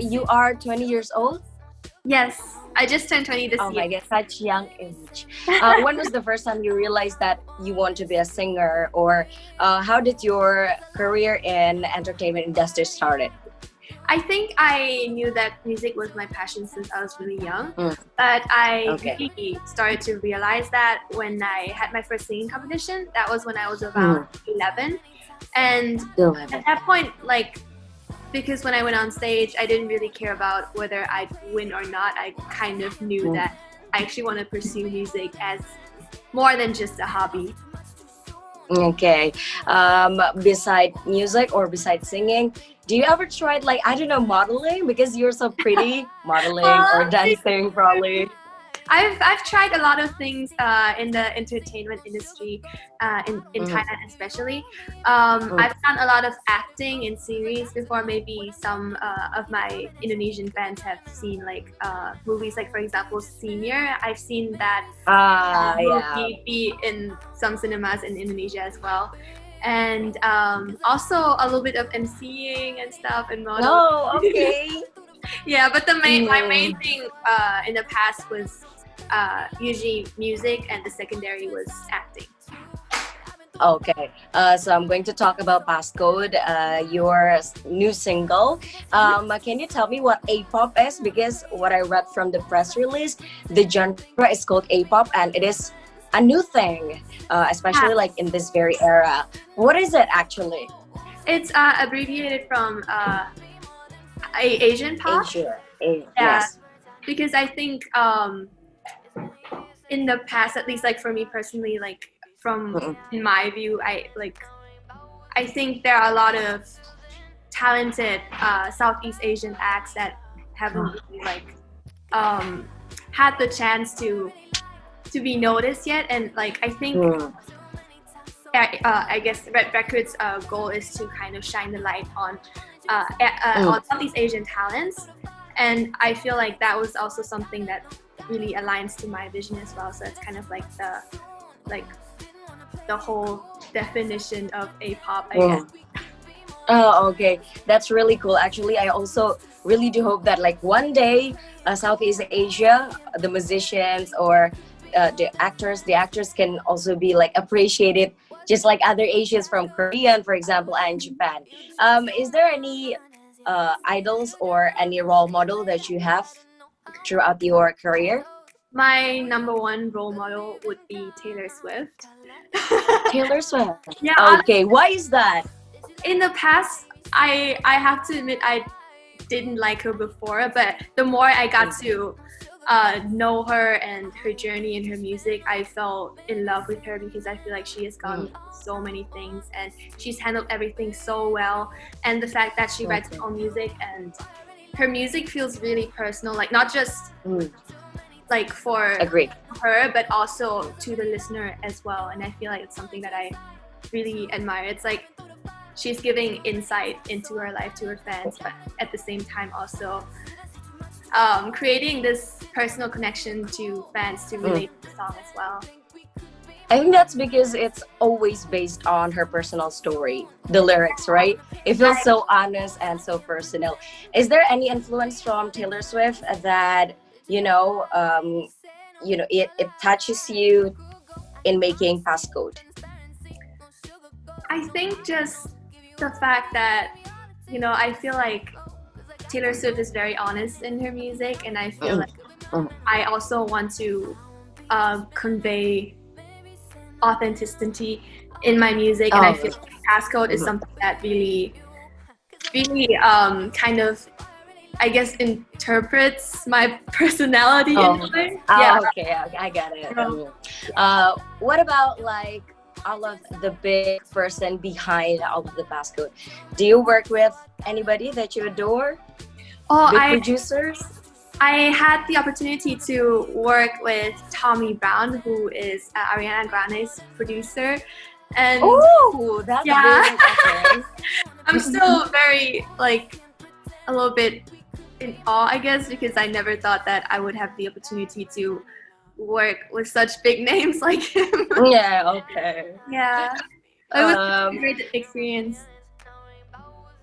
you are 20 years old? Yes, I just turned 20 this Oh year. my god, such young age. When was the first time you realized that you want to be a singer, or how did your career in entertainment industry started? I think I knew that music was my passion since I was really young, but I really started to realize that when I had my first singing competition. That was when I was about 11, and at that point, like, because when I went on stage, I didn't really care about whether I'd win or not. I kind of knew that I actually want to pursue music as more than just a hobby. Okay. Beside music or beside singing, do you ever tried, like, I don't know, modeling? Because you're so pretty, modeling or dancing probably. I've tried a lot of things in the entertainment industry, in Thailand especially. I've done a lot of acting in series before. Maybe some of my Indonesian fans have seen like movies, like for example Senior. I've seen that movie be in some cinemas in Indonesia as well. And also a little bit of MCing and stuff and modeling. Oh, okay. Yeah, but my main thing in the past was usually music, and the secondary was acting. Okay, so I'm going to talk about Passcode, your new single. Can you tell me what A-pop is? Because what I read from the press release, the genre is called A-pop, and it is a new thing, especially like in this very era. What is it actually? It's abbreviated from Asian pop. Yes. Because I think in the past, at least like for me personally, like from in my view, I think there are a lot of talented Southeast Asian acts that haven't really like had the chance to be noticed yet, and like I think I guess Red Records' goal is to kind of shine the light on Southeast Asian talents, and I feel like that was also something that really aligns to my vision as well. So it's kind of like the whole definition of A-pop, I guess. Oh, okay. That's really cool. Actually, I also really do hope that like one day Southeast Asia, the musicians or the actors can also be like appreciated just like other Asians from Korea, for example, and Japan. Is there any idols or any role model that you have throughout your career? My number one role model would be Taylor Swift. Taylor Swift? Yeah. Okay, why is that? In the past, I have to admit I didn't like her before, but the more I got to know her and her journey and her music, I fell in love with her because I feel like she has gone through so many things and she's handled everything so well. And the fact that she writes her own music and her music feels really personal, like not just like for her, but also to the listener as well. And I feel like it's something that I really admire. It's like she's giving insight into her life to her fans, but at the same time also creating this personal connection to fans to relate to the song as well. I think that's because it's always based on her personal story, the lyrics, right? It feels so honest and so personal. Is there any influence from Taylor Swift that it touches you in making Passcode? I think just the fact that I feel like Taylor Swift is very honest in her music, and I feel like I also want to convey authenticity in my music, and I feel like Passcode is something that really kind of, I guess, interprets my personality in a way. Okay, I got it. What about like all of the big person behind all of the Passcode? Do you work with anybody that you adore? Producers? I had the opportunity to work with Tommy Brown, who is Ariana Grande's producer. And that's amazing. Okay. I'm still very a little bit in awe, I guess, because I never thought that I would have the opportunity to work with such big names like him. Yeah, okay. Yeah. It was a great experience.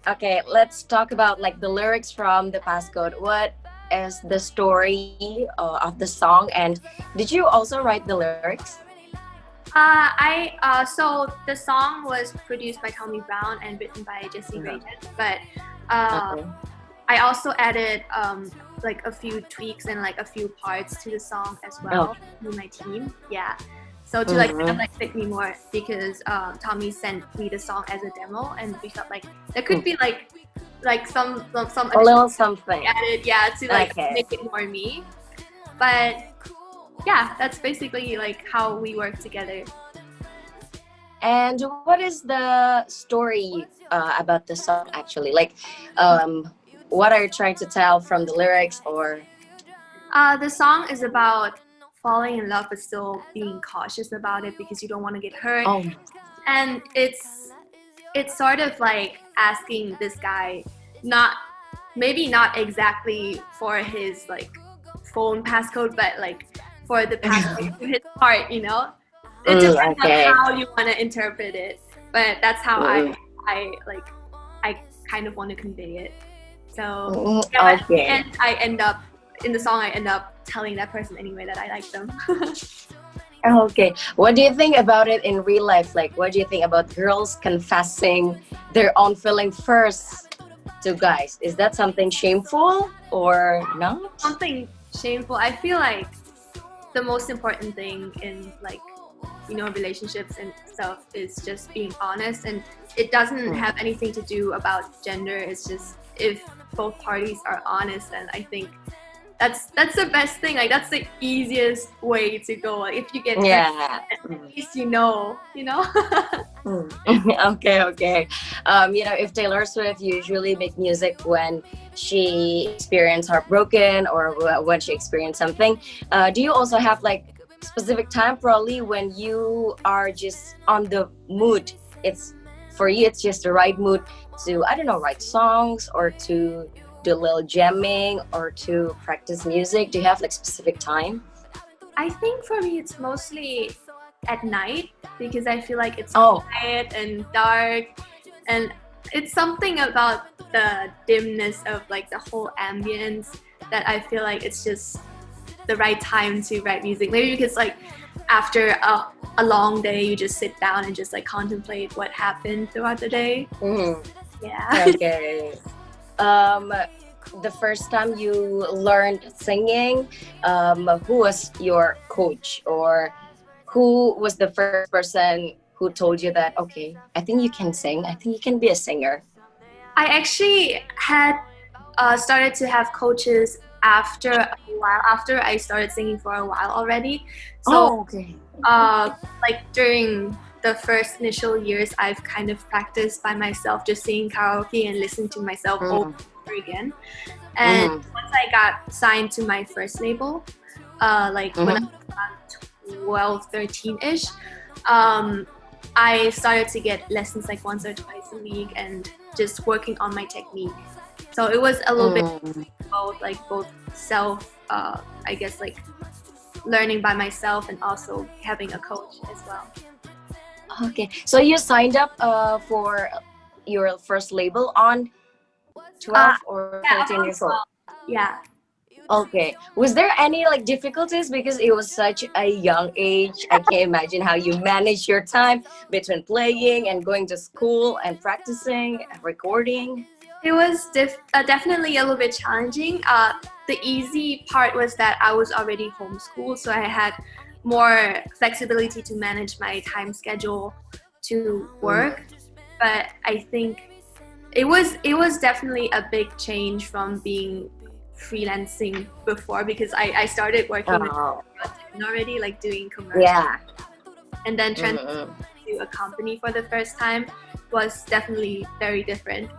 Okay, let's talk about like the lyrics from the passcode. What is the story of the song, and did you also write the lyrics? So the song was produced by Tommy Brown and written by Jesse Reyes, but Okay. I also added like a few tweaks and like a few parts to the song as well with my team. Yeah. So to like kind of like fit me more, because Tommy sent me the song as a demo, and we felt like there could be like some A little something. added, yeah, to like Okay. make it more me. But yeah, that's basically like how we work together. And what is the story about the song actually? Like, what are you trying to tell from the lyrics, or? The song is about falling in love but still being cautious about it because you don't want to get hurt. Oh, And it's sort of like asking this guy, maybe not exactly for his like phone passcode, but like for the passcode to his heart, you know? It depends on how you want to interpret it, but that's how I kind of want to convey it. So at the end, in the song I end up telling that person anyway that I like them. Okay. What do you think about it in real life? Like, what do you think about girls confessing their own feeling first to guys? Is that something shameful or not? Something shameful. I feel like the most important thing in like, you know, relationships and stuff is just being honest, and it doesn't have anything to do about gender. It's just if both parties are honest, and I think that's the best thing. Like that's the easiest way to go. Like, if you get hurt, at least you know. Okay. You know, if Taylor Swift usually make music when she experienced heartbroken or when she experienced something, do you also have like specific time probably when you are just on the mood? It's for you, it's just the right mood to, I don't know, write songs or to do a little jamming or to practice music. Do you have like specific time? I think for me it's mostly at night, because I feel like it's quiet and dark, and it's something about the dimness of like the whole ambience that I feel like it's just the right time to write music. Maybe because like after a long day you just sit down and just like contemplate what happened throughout the day. Yeah. Okay. The first time you learned singing, who was your coach, or who was the first person who told you that, okay, I think you can sing, I think you can be a singer? I actually had started to have coaches after a while, after I started singing for a while already. So like during the first initial years, I've kind of practiced by myself, just singing karaoke and listening to myself over and over again. And once I got signed to my first label, like when I was around 12, 13-ish, I started to get lessons like once or twice a week and just working on my technique. So it was a little bit both self, I guess like learning by myself and also having a coach as well. Okay, so you signed up for your first label on 12 or 13 years old? Yeah. Okay. Was there any like difficulties, because it was such a young age? I can't imagine how you manage your time between playing and going to school and practicing and recording. It was definitely a little bit challenging. The easy part was that I was already homeschooled, so I had more flexibility to manage my time schedule to work. But I think it was definitely a big change from being freelancing before, because I started working with already, like doing commercials, and then transitioning to a company for the first time was definitely very different.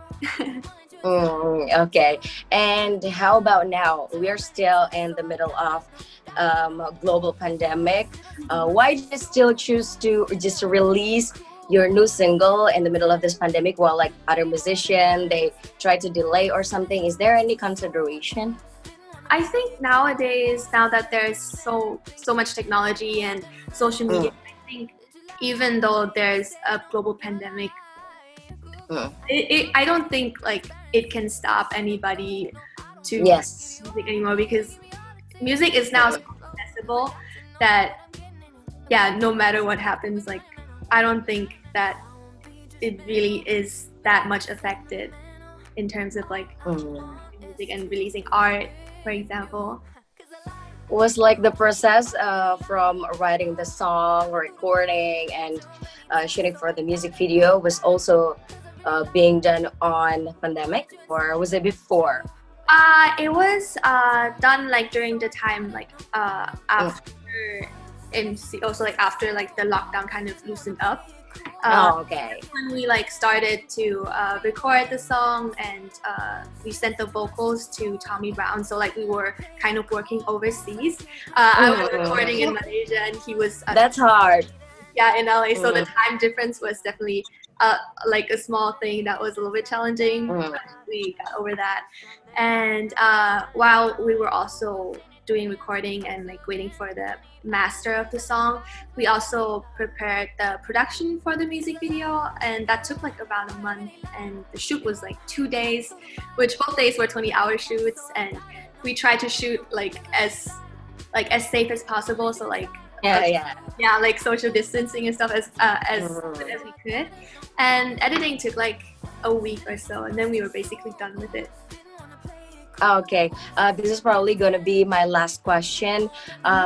Okay, and how about now? We are still in the middle of a global pandemic. Why did you still choose to just release your new single in the middle of this pandemic, while like other musicians they try to delay or something? Is there any consideration? I think nowadays, now that there's so much technology and social media, I think even though there's a global pandemic, I don't think like it can stop anybody to Yes. music anymore, because music is now so accessible that no matter what happens, like I don't think that it really is that much affected in terms of like music and releasing art, for example. Was like the process from writing the song, recording, and shooting for the music video was also being done on pandemic, or was it before? It was done like during the time like after MC, also like after like the lockdown kind of loosened up. Okay. When we like started to record the song, and we sent the vocals to Tommy Brown, so like we were kind of working overseas. I was recording in Malaysia and he was That's hard. in LA, so the time difference was definitely like a small thing that was a little bit challenging. But we got over that, and while we were also doing recording and like waiting for the master of the song, we also prepared the production for the music video, and that took like around a month, and the shoot was like 2 days, which both days were 20-hour shoots, and we tried to shoot like as safe as possible, so like like social distancing and stuff as good as we could, and editing took like a week or so, and then we were basically done with it. Okay, this is probably going to be my last question.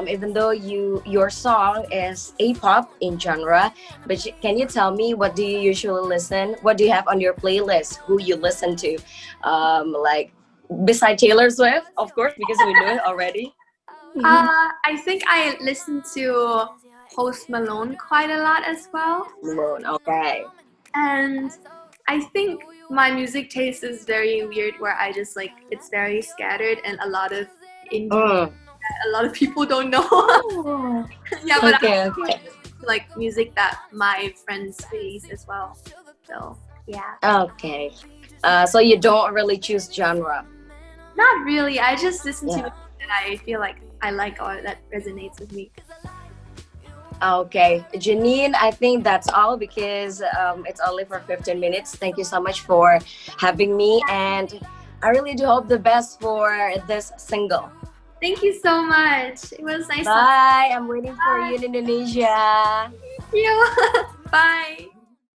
Even though your song is A-pop in genre, but can you tell me, what do you usually listen? What do you have on your playlist? Who you listen to? Like beside Taylor Swift, of course, because we know it already. I think I listen to Post Malone quite a lot as well. Malone, okay. And I think my music taste is very weird, where I just like, it's very scattered and a lot of indie that a lot of people don't know. But I like music that my friends release as well. So Okay. So you don't really choose genre? Not really. I just listen to music that I feel like I like or that resonates with me. Okay, Jannine, I think that's all, because it's only for 15 minutes. Thank you so much for having me, and I really do hope the best for this single. Thank you so much. It was nice. Bye. I'm waiting for you in Indonesia. Thank you. Bye.